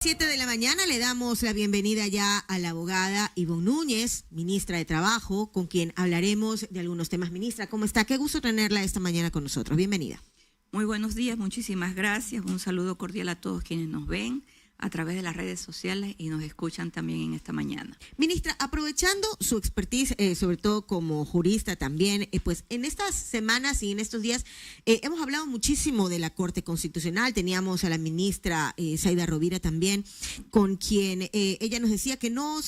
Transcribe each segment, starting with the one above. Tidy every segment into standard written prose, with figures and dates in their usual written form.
7 de la mañana le damos la bienvenida ya a la abogada Ivonne Núñez, ministra de Trabajo, con quien hablaremos de algunos temas. Ministra, ¿cómo está? Qué gusto tenerla esta mañana con nosotros. Bienvenida. Muy buenos días, muchísimas gracias. Un saludo cordial a todos quienes nos ven a través de las redes sociales y nos escuchan también en esta mañana. Ministra, aprovechando su expertise, sobre todo como jurista también, pues en estas semanas y en estos días hemos hablado muchísimo de la Corte Constitucional. Teníamos a la ministra Zaida Rovira también, con quien ella nos decía que no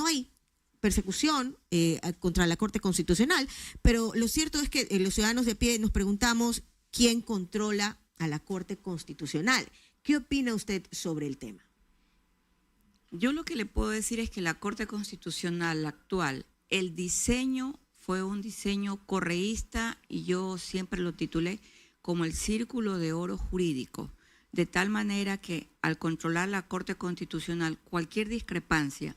hay persecución contra la Corte Constitucional, pero lo cierto es que los ciudadanos de a pie nos preguntamos quién controla a la Corte Constitucional. ¿Qué opina usted sobre el tema? Yo lo que le puedo decir es que la Corte Constitucional actual, el diseño fue un diseño correísta y yo siempre lo titulé como el círculo de oro jurídico, de tal manera que al controlar la Corte Constitucional, cualquier discrepancia,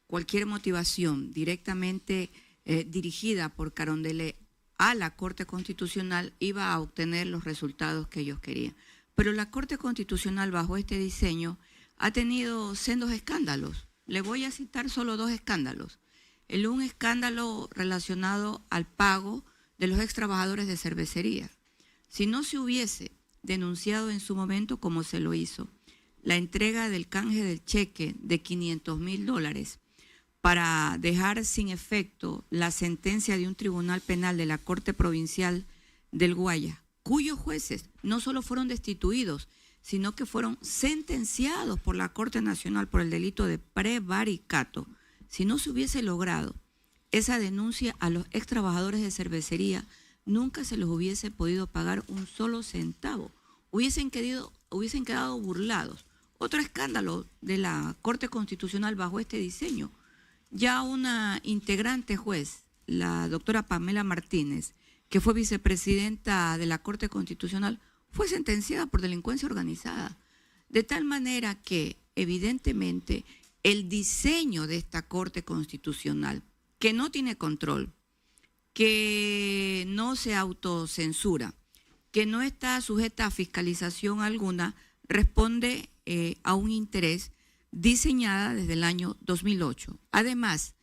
cualquier motivación directamente dirigida por Carondelet a la Corte Constitucional iba a obtener los resultados que ellos querían. Pero la Corte Constitucional bajo este diseño ha tenido sendos escándalos. Le voy a citar solo dos escándalos. Un escándalo relacionado al pago de los ex trabajadores de cervecería. Si no se hubiese denunciado en su momento, como se lo hizo, la entrega del canje del cheque de $500,000 para dejar sin efecto la sentencia de un tribunal penal de la Corte Provincial del Guaya, cuyos jueces no solo fueron destituidos, sino que fueron sentenciados por la Corte Nacional por el delito de prevaricato. Si no se hubiese logrado esa denuncia a los ex trabajadores de cervecería, nunca se los hubiese podido pagar un solo centavo. Hubiesen quedado burlados. Otro escándalo de la Corte Constitucional bajo este diseño. Ya una integrante juez, la doctora Pamela Martínez, que fue vicepresidenta de la Corte Constitucional, fue sentenciada por delincuencia organizada. De tal manera que, evidentemente, el diseño de esta Corte Constitucional, que no tiene control, que no se autocensura, que no está sujeta a fiscalización alguna, responde a un interés diseñada desde el año 2008. Además,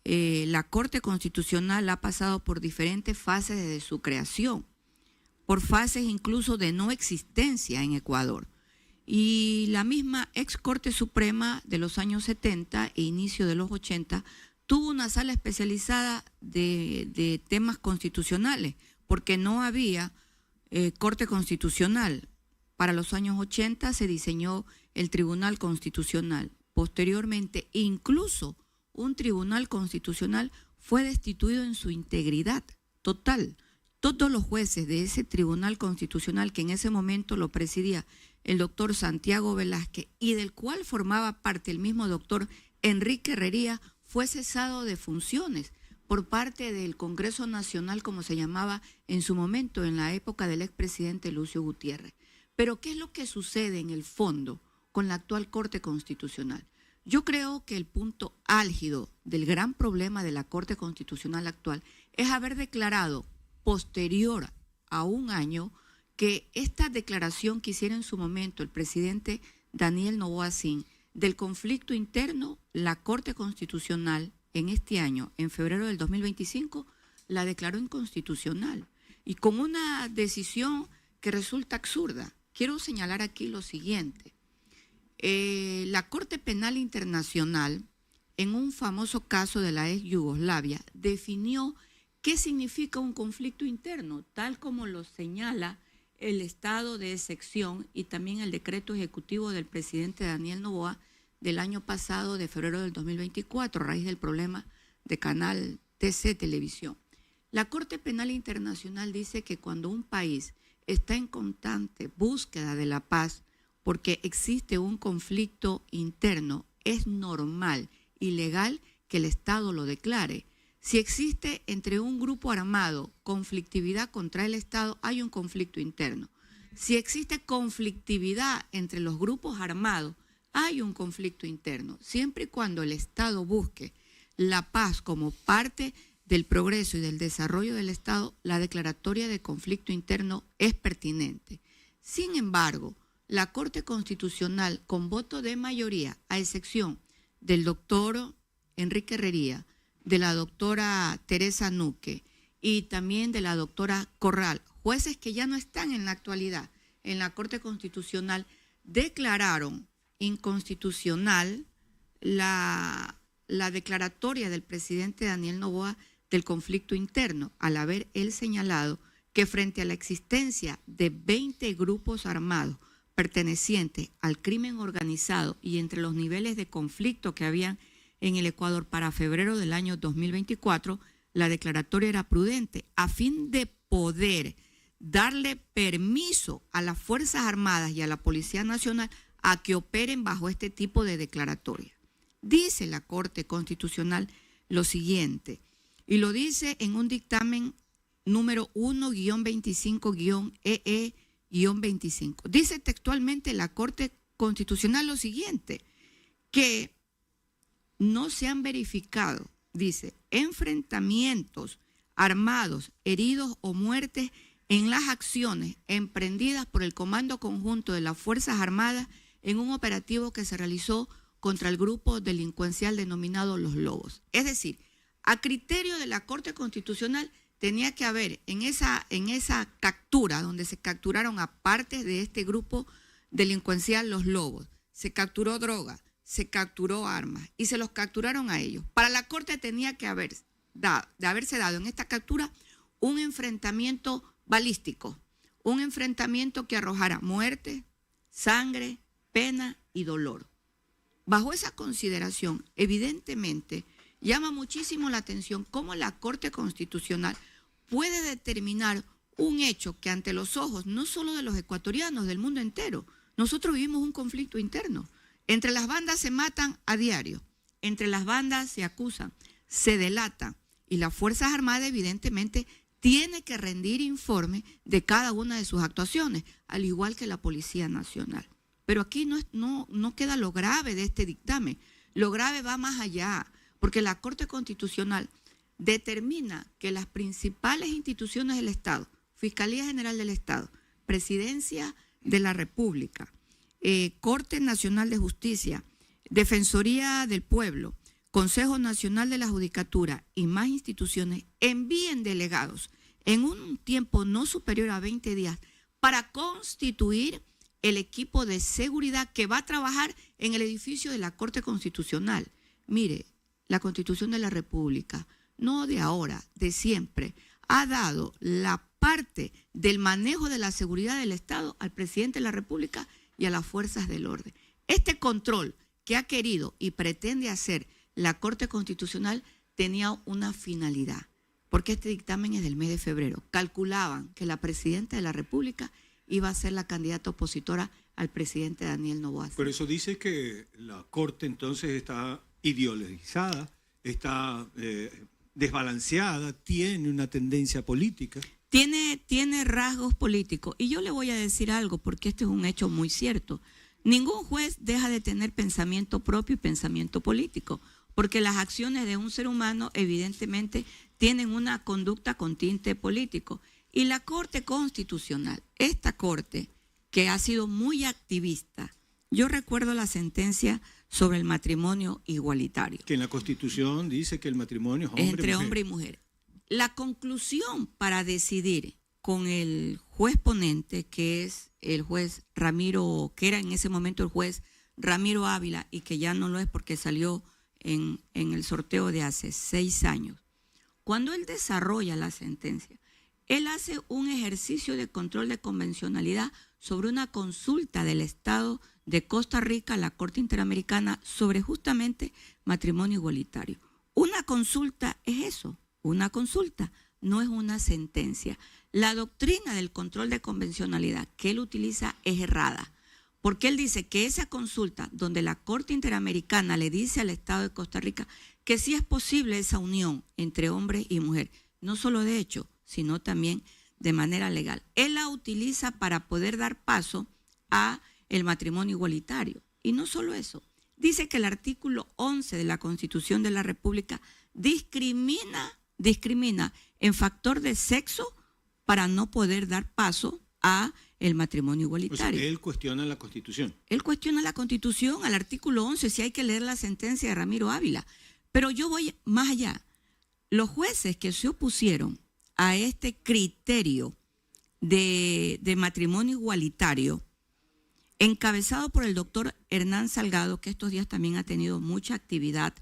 la Corte Constitucional ha pasado por diferentes fases desde su creación, por fases incluso de no existencia en Ecuador. Y la misma ex Corte Suprema de los años 70 e inicio de los 80 tuvo una sala especializada de temas constitucionales, porque no había Corte Constitucional. Para los años 80 se diseñó el Tribunal Constitucional. Posteriormente, incluso un tribunal constitucional fue destituido en su integridad total. Todos los jueces de ese tribunal constitucional, que en ese momento lo presidía el doctor Santiago Velázquez y del cual formaba parte el mismo doctor Enrique Herrería, fue cesado de funciones por parte del Congreso Nacional, como se llamaba en su momento, en la época del expresidente Lucio Gutiérrez. Pero ¿qué es lo que sucede en el fondo con la actual Corte Constitucional? Yo creo que el punto álgido del gran problema de la Corte Constitucional actual es haber declarado posterior a un año que esta declaración que hiciera en su momento el presidente Daniel Noboa Sin del conflicto interno, la Corte Constitucional en este año, en febrero del 2025, la declaró inconstitucional y con una decisión que resulta absurda. Quiero señalar aquí lo siguiente. La Corte Penal Internacional, en un famoso caso de la ex Yugoslavia, definió qué significa un conflicto interno, tal como lo señala el estado de excepción y también el decreto ejecutivo del presidente Daniel Noboa del año pasado, de febrero del 2024, a raíz del problema de Canal TC Televisión. La Corte Penal Internacional dice que cuando un país está en constante búsqueda de la paz, porque existe un conflicto interno, es normal y legal que el Estado lo declare. Si existe entre un grupo armado conflictividad contra el Estado, hay un conflicto interno. Si existe conflictividad entre los grupos armados, hay un conflicto interno. Siempre y cuando el Estado busque la paz como parte del progreso y del desarrollo del Estado, la declaratoria de conflicto interno es pertinente. Sin embargo, la Corte Constitucional, con voto de mayoría, a excepción del doctor Enrique Herrería, de la doctora Teresa Nuque y también de la doctora Corral, jueces que ya no están en la actualidad en la Corte Constitucional, declararon inconstitucional la declaratoria del presidente Daniel Noboa del conflicto interno, al haber él señalado que frente a la existencia de 20 grupos armados pertenecientes al crimen organizado y entre los niveles de conflicto que habían en el Ecuador para febrero del año 2024, la declaratoria era prudente a fin de poder darle permiso a las Fuerzas Armadas y a la Policía Nacional a que operen bajo este tipo de declaratoria. Dice la Corte Constitucional lo siguiente, y lo dice en un dictamen número 1-25-EE-25. Dice textualmente la Corte Constitucional lo siguiente, que no se han verificado, dice, enfrentamientos armados, heridos o muertes en las acciones emprendidas por el Comando Conjunto de las Fuerzas Armadas en un operativo que se realizó contra el grupo delincuencial denominado Los Lobos. Es decir, a criterio de la Corte Constitucional tenía que haber en esa captura, donde se capturaron a partes de este grupo delincuencial Los Lobos, se capturó droga, se capturó armas y se los capturaron a ellos. Para la Corte tenía que haberse dado en esta captura un enfrentamiento balístico, un enfrentamiento que arrojara muerte, sangre, pena y dolor. Bajo esa consideración, evidentemente, llama muchísimo la atención cómo la Corte Constitucional puede determinar un hecho que ante los ojos no solo de los ecuatorianos, del mundo entero, nosotros vivimos un conflicto interno. Entre las bandas se matan a diario, entre las bandas se acusan, se delatan y las Fuerzas Armadas evidentemente tiene que rendir informe de cada una de sus actuaciones, al igual que la Policía Nacional. Pero aquí no queda lo grave de este dictamen. Lo grave va más allá, porque la Corte Constitucional determina que las principales instituciones del Estado, Fiscalía General del Estado, Presidencia de la República, Corte Nacional de Justicia, Defensoría del Pueblo, Consejo Nacional de la Judicatura y más instituciones envíen delegados en un tiempo no superior a 20 días para constituir el equipo de seguridad que va a trabajar en el edificio de la Corte Constitucional. Mire, la Constitución de la República, no de ahora, de siempre, ha dado la parte del manejo de la seguridad del Estado al presidente de la República y a las fuerzas del orden. Este control que ha querido y pretende hacer la Corte Constitucional tenía una finalidad, porque este dictamen es del mes de febrero. Calculaban que la presidenta de la República iba a ser la candidata opositora al presidente Daniel Noboa. Por eso dice que la Corte entonces está ideologizada, está desbalanceada, tiene una tendencia política. Tiene rasgos políticos. Y yo le voy a decir algo, porque este es un hecho muy cierto. Ningún juez deja de tener pensamiento propio y pensamiento político, porque las acciones de un ser humano evidentemente tienen una conducta con tinte político. Y la Corte Constitucional, esta Corte que ha sido muy activista, yo recuerdo la sentencia sobre el matrimonio igualitario. Que en la Constitución dice que el matrimonio es entre hombre y mujer. La conclusión para decidir con el juez ponente, que es el juez Ramiro, que era en ese momento el juez Ramiro Ávila y que ya no lo es porque salió en el sorteo de hace 6 años. Cuando él desarrolla la sentencia, él hace un ejercicio de control de convencionalidad sobre una consulta del Estado de Costa Rica a la Corte Interamericana sobre justamente matrimonio igualitario. Una consulta es eso, una consulta, no es una sentencia. La doctrina del control de convencionalidad que él utiliza es errada, porque él dice que esa consulta donde la Corte Interamericana le dice al Estado de Costa Rica que sí es posible esa unión entre hombre y mujer, no solo de hecho, sino también de manera legal. Él la utiliza para poder dar paso a el matrimonio igualitario. Y no solo eso, dice que el artículo 11 de la Constitución de la República discrimina en factor de sexo para no poder dar paso a el matrimonio O sea, igualitario. él cuestiona la Constitución. Él cuestiona la Constitución al artículo 11, si hay que leer la sentencia de Ramiro Ávila. Pero yo voy más allá. Los jueces que se opusieron a este criterio de matrimonio igualitario, encabezado por el doctor Hernán Salgado, que estos días también ha tenido mucha actividad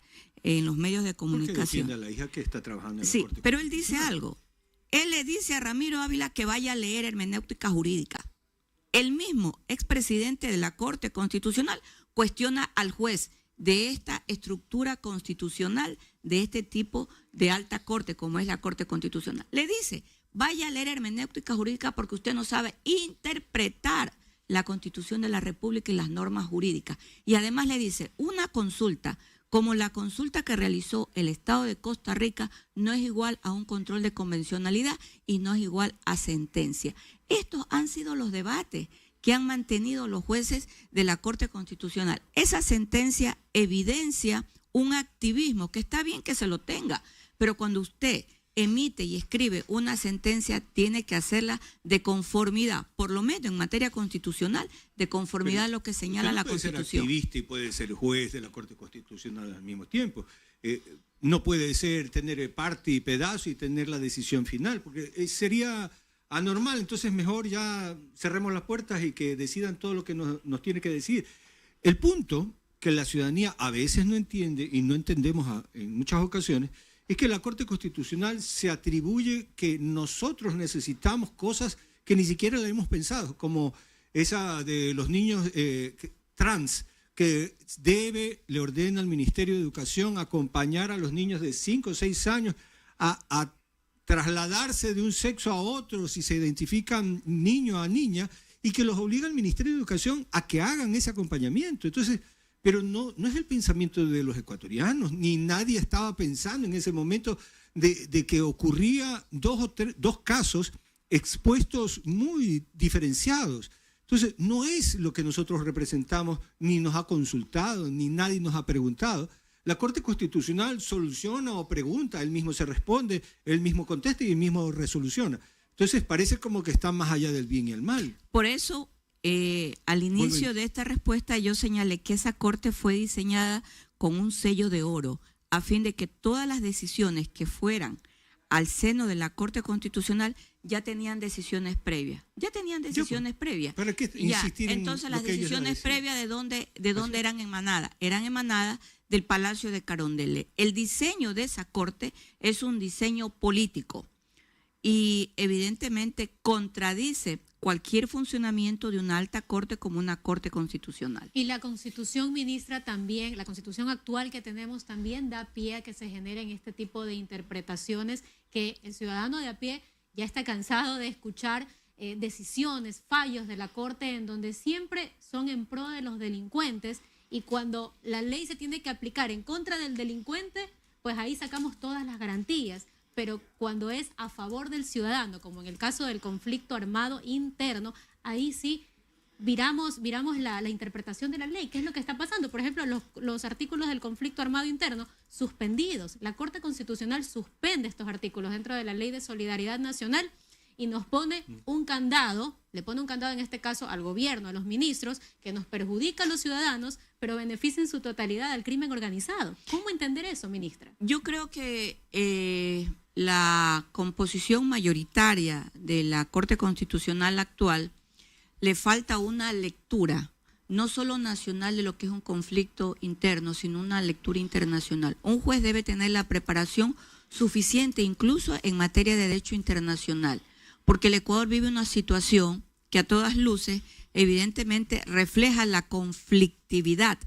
en los medios de Porque comunicación. defiende a la hija que está trabajando en la Sí, Corte pero él dice Constitucional. algo. Él le dice a Ramiro Ávila que vaya a leer hermenéutica jurídica. El mismo expresidente de la Corte Constitucional cuestiona al juez de esta estructura constitucional, de este tipo de alta corte como es la Corte Constitucional. Le dice, vaya a leer hermenéutica jurídica porque usted no sabe interpretar la Constitución de la República y las normas jurídicas. Y además le dice, una consulta como la consulta que realizó el Estado de Costa Rica no es igual a un control de convencionalidad y no es igual a sentencia. Estos han sido los debates que han mantenido los jueces de la Corte Constitucional. Esa sentencia evidencia un activismo que está bien que se lo tenga, pero cuando usted emite y escribe una sentencia, tiene que hacerla de conformidad, por lo menos en materia constitucional, de conformidad a lo que señala la Constitución. Puede ser activista y puede ser juez de la Corte Constitucional al mismo tiempo. No puede ser tener parte y pedazo y tener la decisión final, porque sería anormal. Entonces mejor ya cerremos las puertas y que decidan todo lo que nos tiene que decir. El punto que la ciudadanía a veces no entiende y no entendemos en muchas ocasiones es que la Corte Constitucional se atribuye que nosotros necesitamos cosas que ni siquiera la hemos pensado, como esa de los niños trans, que le ordena al Ministerio de Educación acompañar a los niños de 5 o 6 años a trasladarse de un sexo a otro si se identifican niño a niña, y que los obliga el Ministerio de Educación a que hagan ese acompañamiento. Entonces, pero no es el pensamiento de los ecuatorianos, ni nadie estaba pensando en ese momento de que ocurría dos casos expuestos muy diferenciados. Entonces, no es lo que nosotros representamos, ni nos ha consultado, ni nadie nos ha preguntado. La Corte Constitucional soluciona o pregunta, él mismo se responde, él mismo contesta y él mismo resoluciona. Entonces, parece como que está más allá del bien y el mal. Por eso, al inicio de esta respuesta yo señalé que esa corte fue diseñada con un sello de oro a fin de que todas las decisiones que fueran al seno de la Corte Constitucional ya tenían decisiones previas. ¿Para qué insistir en entonces lo las que ellos ya decisiones decían? previas de dónde eran emanadas. Eran emanadas del Palacio de Carondelet. El diseño de esa corte es un diseño político y evidentemente contradice cualquier funcionamiento de una alta corte como una corte constitucional. Y la Constitución, ministra, también, la Constitución actual que tenemos también da pie a que se generen este tipo de interpretaciones que el ciudadano de a pie ya está cansado de escuchar decisiones, fallos de la Corte en donde siempre son en pro de los delincuentes, y cuando la ley se tiene que aplicar en contra del delincuente, pues ahí sacamos todas las garantías. Pero cuando es a favor del ciudadano, como en el caso del conflicto armado interno, ahí sí viramos la interpretación de la ley. ¿Qué es lo que está pasando? Por ejemplo, los artículos del conflicto armado interno suspendidos. La Corte Constitucional suspende estos artículos dentro de la Ley de Solidaridad Nacional y nos pone un candado, le pone un candado en este caso al gobierno, a los ministros, que nos perjudica a los ciudadanos, pero beneficia en su totalidad al crimen organizado. ¿Cómo entender eso, ministra? Yo creo que la composición mayoritaria de la Corte Constitucional actual le falta una lectura, no solo nacional de lo que es un conflicto interno, sino una lectura internacional. Un juez debe tener la preparación suficiente, incluso en materia de derecho internacional, porque el Ecuador vive una situación que a todas luces evidentemente refleja la conflictividad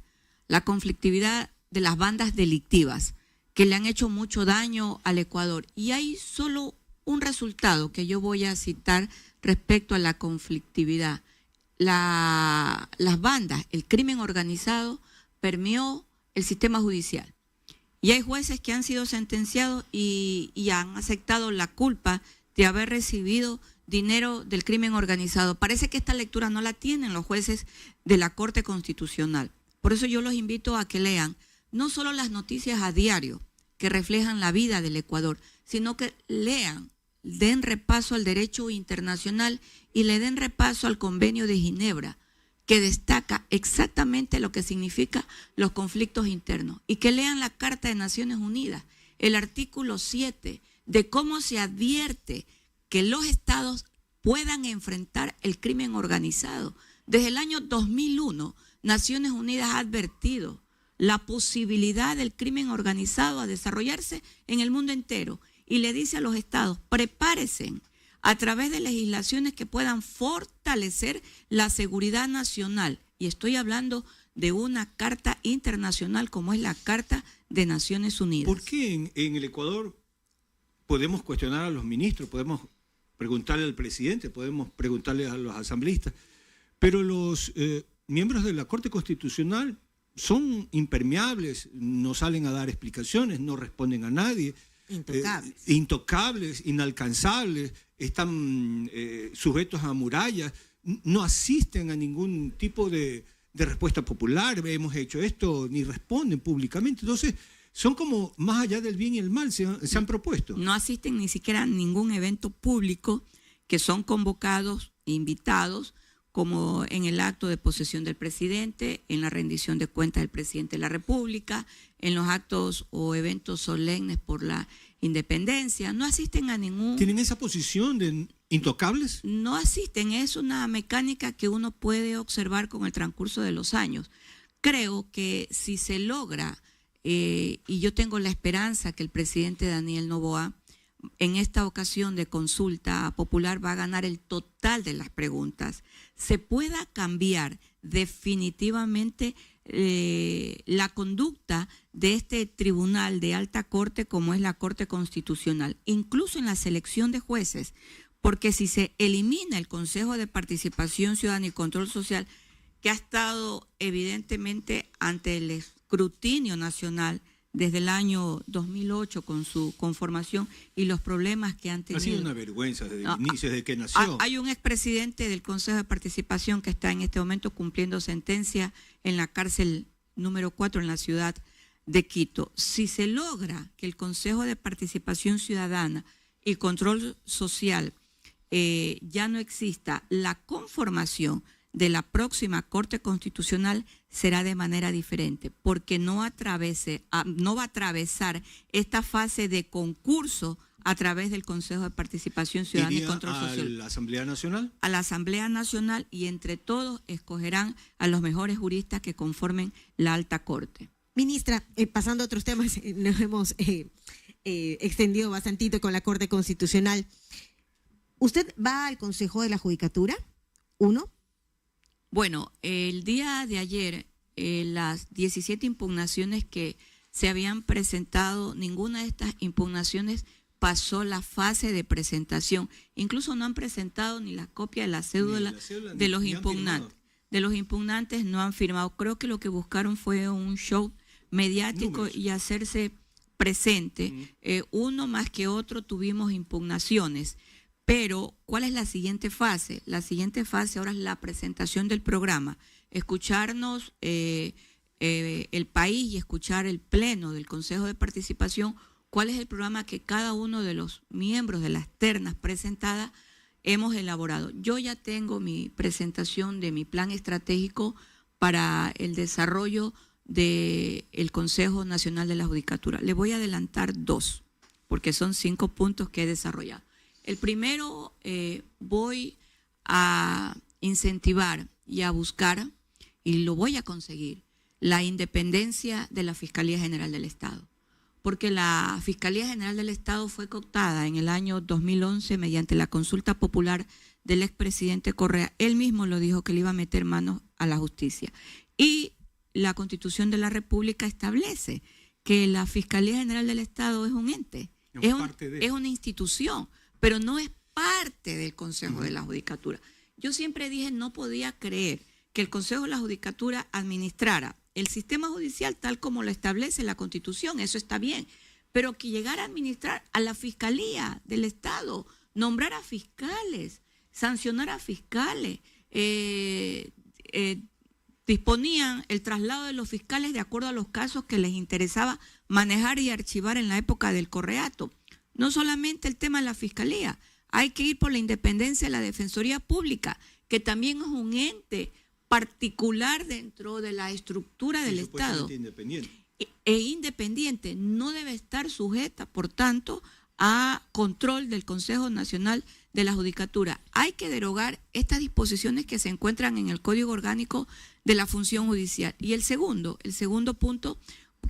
de las bandas delictivas que le han hecho mucho daño al Ecuador. Y hay solo un resultado que yo voy a citar respecto a la conflictividad. Las bandas, el crimen organizado permeó el sistema judicial. Y hay jueces que han sido sentenciados y han aceptado la culpa de haber recibido dinero del crimen organizado. Parece que esta lectura no la tienen los jueces de la Corte Constitucional. Por eso yo los invito a que lean no solo las noticias a diario que reflejan la vida del Ecuador, sino que lean den repaso al derecho internacional y le den repaso al Convenio de Ginebra, que destaca exactamente lo que significan los conflictos internos, y que lean la Carta de Naciones Unidas, el artículo 7, de cómo se advierte que los estados puedan enfrentar el crimen organizado. Desde el año 2001, Naciones Unidas ha advertido la posibilidad del crimen organizado a desarrollarse en el mundo entero y le dice a los estados, prepárense a través de legislaciones que puedan fortalecer la seguridad nacional. Y estoy hablando de una carta internacional como es la Carta de Naciones Unidas. ¿Por qué en el Ecuador podemos cuestionar a los ministros, podemos preguntarle al presidente, podemos preguntarle a los asambleístas, pero los miembros de la Corte Constitucional son impermeables, no salen a dar explicaciones, no responden a nadie? Intocables, inalcanzables, están sujetos a murallas, no asisten a ningún tipo de respuesta popular, hemos hecho esto, ni responden públicamente. Entonces, son como más allá del bien y el mal, se han propuesto. No asisten ni siquiera a ningún evento público, que son convocados, invitados, como en el acto de posesión del presidente, en la rendición de cuentas del presidente de la República, en los actos o eventos solemnes por la independencia. No asisten a ningún... ¿Tienen esa posición de intocables? No asisten, es una mecánica que uno puede observar con el transcurso de los años. Creo que si se logra, y yo tengo la esperanza que el presidente Daniel Noboa, en esta ocasión de consulta popular, va a ganar el total de las preguntas, se pueda cambiar definitivamente la conducta de este tribunal de alta corte como es la Corte Constitucional, incluso en la selección de jueces, porque si se elimina el Consejo de Participación Ciudadana y Control Social, que ha estado evidentemente ante el escrutinio nacional desde el año 2008 con su conformación y los problemas que han tenido. Ha sido una vergüenza desde el inicio, desde que nació. Hay un expresidente del Consejo de Participación que está en este momento cumpliendo sentencia en la cárcel número 4 en la ciudad de Quito. Si se logra que el Consejo de Participación Ciudadana y Control Social ya no exista, la conformación de la próxima Corte Constitucional será de manera diferente, porque no va a atravesar esta fase de concurso a través del Consejo de Participación Ciudadana y Control Social. ¿A la Asamblea Nacional? A la Asamblea Nacional, y entre todos escogerán a los mejores juristas que conformen la alta corte. Ministra, pasando a otros temas, nos hemos extendido bastantito con la Corte Constitucional. ¿Usted va al Consejo de la Judicatura? ¿Uno? Bueno, el día de ayer, las 17 impugnaciones que se habían presentado, ninguna de estas impugnaciones pasó la fase de presentación. Incluso no han presentado ni la copia de la cédula de los impugnantes. De los impugnantes no han firmado. Creo que lo que buscaron fue un show mediático y hacerse presente. Uno más que otro tuvimos impugnaciones. Pero, ¿cuál es la siguiente fase? La siguiente fase ahora es la presentación del programa. Escucharnos el país y escuchar el pleno del Consejo de Participación, cuál es el programa que cada uno de los miembros de las ternas presentadas hemos elaborado. Yo ya tengo mi presentación de mi plan estratégico para el desarrollo del Consejo Nacional de la Judicatura. Le voy a adelantar 2, porque son 5 puntos que he desarrollado. El primero, voy a incentivar y a buscar, y lo voy a conseguir, la independencia de la Fiscalía General del Estado. Porque la Fiscalía General del Estado fue cooptada en el año 2011 mediante la consulta popular del expresidente Correa. Él mismo lo dijo que le iba a meter manos a la justicia. Y la Constitución de la República establece que la Fiscalía General del Estado es un ente, es una institución, pero no es parte del Consejo de la Judicatura. Yo siempre dije, no podía creer que el Consejo de la Judicatura administrara el sistema judicial tal como lo establece la Constitución, eso está bien, pero que llegara a administrar a la Fiscalía del Estado, nombrar a fiscales, sancionar a fiscales, disponían el traslado de los fiscales de acuerdo a los casos que les interesaba manejar y archivar en la época del correato. No solamente el tema de la Fiscalía, hay que ir por la independencia de la Defensoría Pública, que también es un ente particular dentro de la estructura del Estado. Independiente. E independiente, no debe estar sujeta, por tanto, a control del Consejo Nacional de la Judicatura. Hay que derogar estas disposiciones que se encuentran en el Código Orgánico de la Función Judicial. Y el segundo punto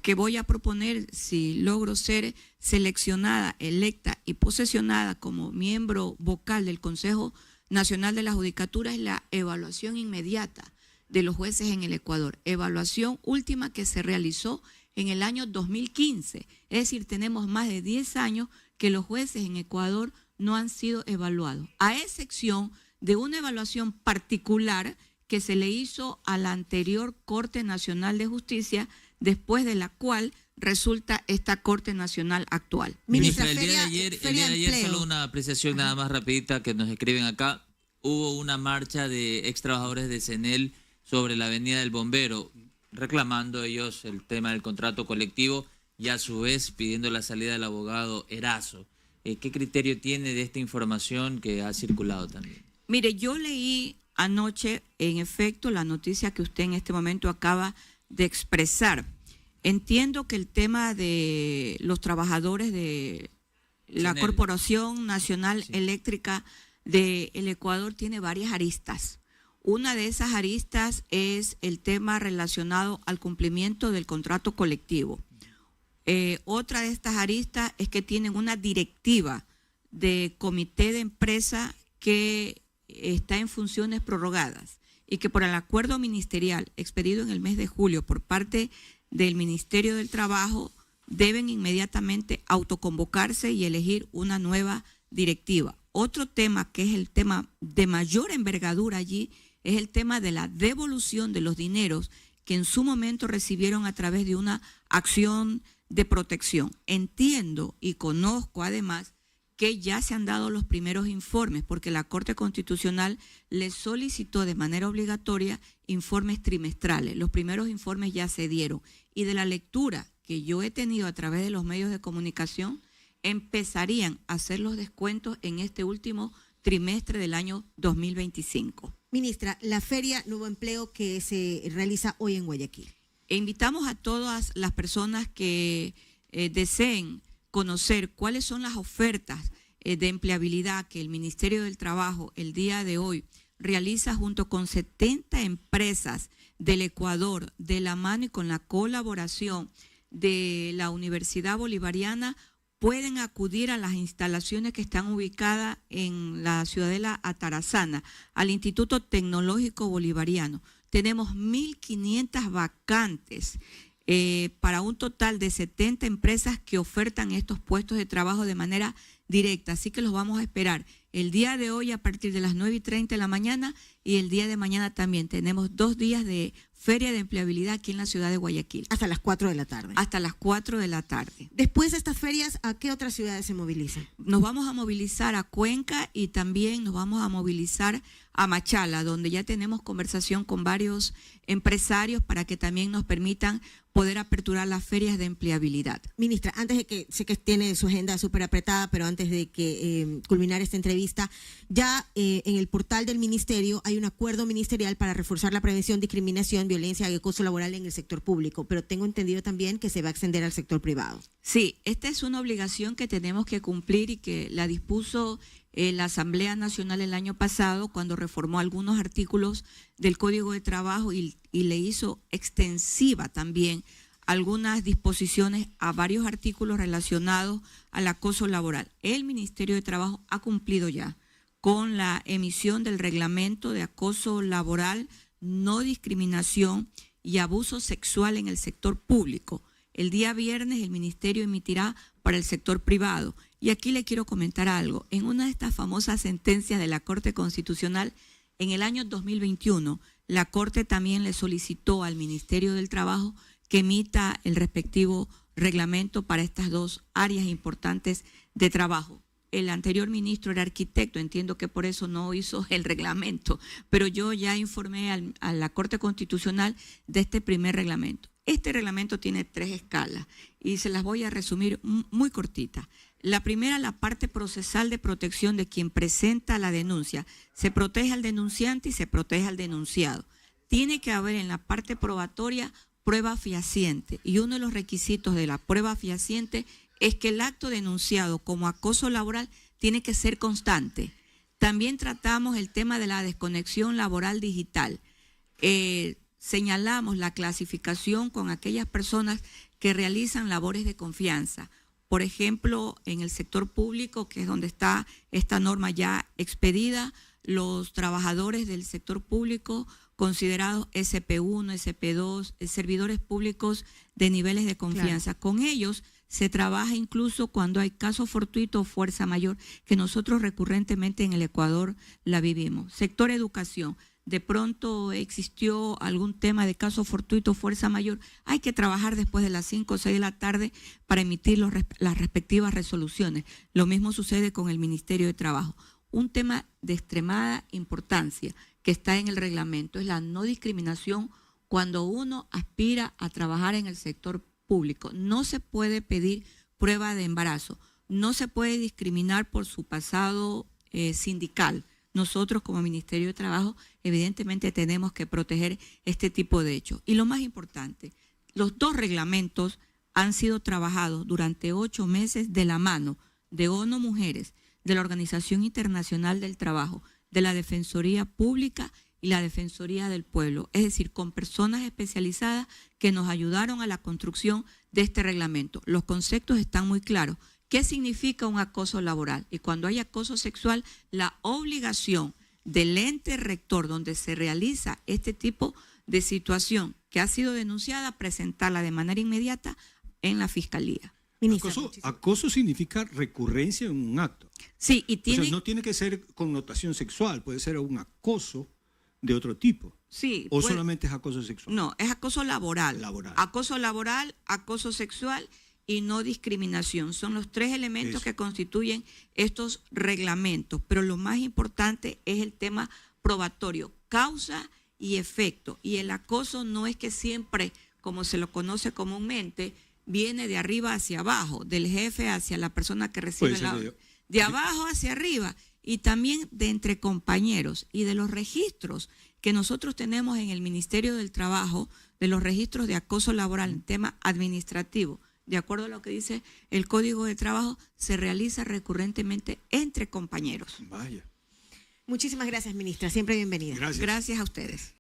que voy a proponer, si logro ser seleccionada, electa y posesionada como miembro vocal del Consejo Nacional de la Judicatura, es la evaluación inmediata de los jueces en el Ecuador. Evaluación última que se realizó en el año 2015. Es decir, tenemos más de 10 años que los jueces en Ecuador no han sido evaluados, a excepción de una evaluación particular que se le hizo a la anterior Corte Nacional de Justicia, después de la cual resulta esta Corte Nacional actual. Ministra, el día de ayer, solo una apreciación nada más rapidita que nos escriben acá. Hubo una marcha de ex trabajadores de CENEL sobre la Avenida del Bombero, reclamando ellos el tema del contrato colectivo y a su vez pidiendo la salida del abogado Erazo. ¿Qué criterio tiene de esta información que ha circulado también? Mire, yo leí anoche, en efecto, la noticia que usted en este momento acaba de expresar. Entiendo que el tema de los trabajadores de la CENEL. Corporación Nacional Eléctrica del Ecuador tiene varias aristas. Una de esas aristas es el tema relacionado al cumplimiento del contrato colectivo. Otra de estas aristas es que tienen una directiva de comité de empresa que está en funciones prorrogadas y que por el acuerdo ministerial expedido en el mes de julio por parte del Ministerio del Trabajo deben inmediatamente autoconvocarse y elegir una nueva directiva. Otro tema que es el tema de mayor envergadura allí es el tema de la devolución de los dineros que en su momento recibieron a través de una acción de protección. Entiendo y conozco además que ya se han dado los primeros informes, porque la Corte Constitucional les solicitó de manera obligatoria informes trimestrales. Los primeros informes ya se dieron. Y de la lectura que yo he tenido a través de los medios de comunicación, empezarían a hacer los descuentos en este último trimestre del año 2025. Ministra, la Feria Nuevo Empleo que se realiza hoy en Guayaquil. Invitamos a todas las personas que deseen conocer cuáles son las ofertas de empleabilidad que el Ministerio del Trabajo el día de hoy realiza junto con 70 empresas del Ecuador, de la mano y con la colaboración de la Universidad Bolivariana. Pueden acudir a las instalaciones que están ubicadas en la Ciudadela Atarazana, al Instituto Tecnológico Bolivariano. Tenemos 1.500 vacantes para un total de 70 empresas que ofertan estos puestos de trabajo de manera directa. Así que los vamos a esperar el día de hoy a partir de las 9:30 de la mañana y el día de mañana también. Tenemos 2 días de Feria de Empleabilidad aquí en la ciudad de Guayaquil. Hasta las 4 de la tarde. Hasta las 4 de la tarde. Después de estas ferias, ¿a qué otras ciudades se movilizan? Nos vamos a movilizar a Cuenca y también nos vamos a movilizar a Machala, donde ya tenemos conversación con varios empresarios para que también nos permitan poder aperturar las ferias de empleabilidad. Ministra, antes de que, sé que tiene su agenda súper apretada, pero antes de que culminar esta entrevista, ya en el portal del Ministerio hay un acuerdo ministerial para reforzar la prevención, discriminación, violencia y acoso laboral en el sector público, pero tengo entendido también que se va a extender al sector privado. Sí, esta es una obligación que tenemos que cumplir y que la dispuso la Asamblea Nacional el año pasado cuando reformó algunos artículos del Código de Trabajo y le hizo extensiva también algunas disposiciones a varios artículos relacionados al acoso laboral. El Ministerio de Trabajo ha cumplido ya con la emisión del reglamento de acoso laboral, no discriminación y abuso sexual en el sector público. El día viernes el Ministerio emitirá para el sector privado. Y aquí le quiero comentar algo. En una de estas famosas sentencias de la Corte Constitucional, en el año 2021, la Corte también le solicitó al Ministerio del Trabajo que emita el respectivo reglamento para estas dos áreas importantes de trabajo. El anterior ministro era arquitecto, entiendo que por eso no hizo el reglamento, pero yo ya informé a la Corte Constitucional de este primer reglamento. Este reglamento tiene 3 escalas y se las voy a resumir muy cortita. La primera, la parte procesal de protección de quien presenta la denuncia. Se protege al denunciante y se protege al denunciado. Tiene que haber en la parte probatoria prueba fehaciente, y uno de los requisitos de la prueba fehaciente es que el acto denunciado como acoso laboral tiene que ser constante. También tratamos el tema de la desconexión laboral digital. Señalamos la clasificación con aquellas personas que realizan labores de confianza. Por ejemplo, en el sector público, que es donde está esta norma ya expedida, los trabajadores del sector público considerados SP1, SP2, servidores públicos de niveles de confianza. Claro. Con ellos se trabaja incluso cuando hay caso fortuito o fuerza mayor, que nosotros recurrentemente en el Ecuador la vivimos. Sector educación. De pronto existió algún tema de caso fortuito, fuerza mayor, hay que trabajar después de las 5 o 6 de la tarde para emitir las respectivas resoluciones. Lo mismo sucede con el Ministerio de Trabajo. Un tema de extremada importancia que está en el reglamento es la no discriminación cuando uno aspira a trabajar en el sector público. No se puede pedir prueba de embarazo, no se puede discriminar por su pasado sindical. Nosotros como Ministerio de Trabajo evidentemente tenemos que proteger este tipo de hechos. Y lo más importante, los 2 reglamentos han sido trabajados durante 8 meses de la mano de ONU Mujeres, de la Organización Internacional del Trabajo, de la Defensoría Pública y la Defensoría del Pueblo. Es decir, con personas especializadas que nos ayudaron a la construcción de este reglamento. Los conceptos están muy claros. ¿Qué significa un acoso laboral? Y cuando hay acoso sexual, la obligación del ente rector donde se realiza este tipo de situación que ha sido denunciada, presentarla de manera inmediata en la Fiscalía. Acoso significa recurrencia en un acto. Sí, y tiene... O sea, no tiene que ser connotación sexual, puede ser un acoso de otro tipo. Sí. ¿O solamente es acoso sexual? No, es acoso laboral. Acoso laboral, acoso sexual y no discriminación. Son los 3 elementos que constituyen estos reglamentos. Pero lo más importante es el tema probatorio, causa y efecto. Y el acoso no es que siempre, como se lo conoce comúnmente, viene de arriba hacia abajo, del jefe hacia la persona que recibe de abajo hacia arriba, y también de entre compañeros, y de los registros que nosotros tenemos en el Ministerio del Trabajo, de los registros de acoso laboral en tema administrativo. De acuerdo a lo que dice el Código de Trabajo, se realiza recurrentemente entre compañeros. Vaya. Muchísimas gracias, ministra. Siempre bienvenida. Gracias. Gracias a ustedes.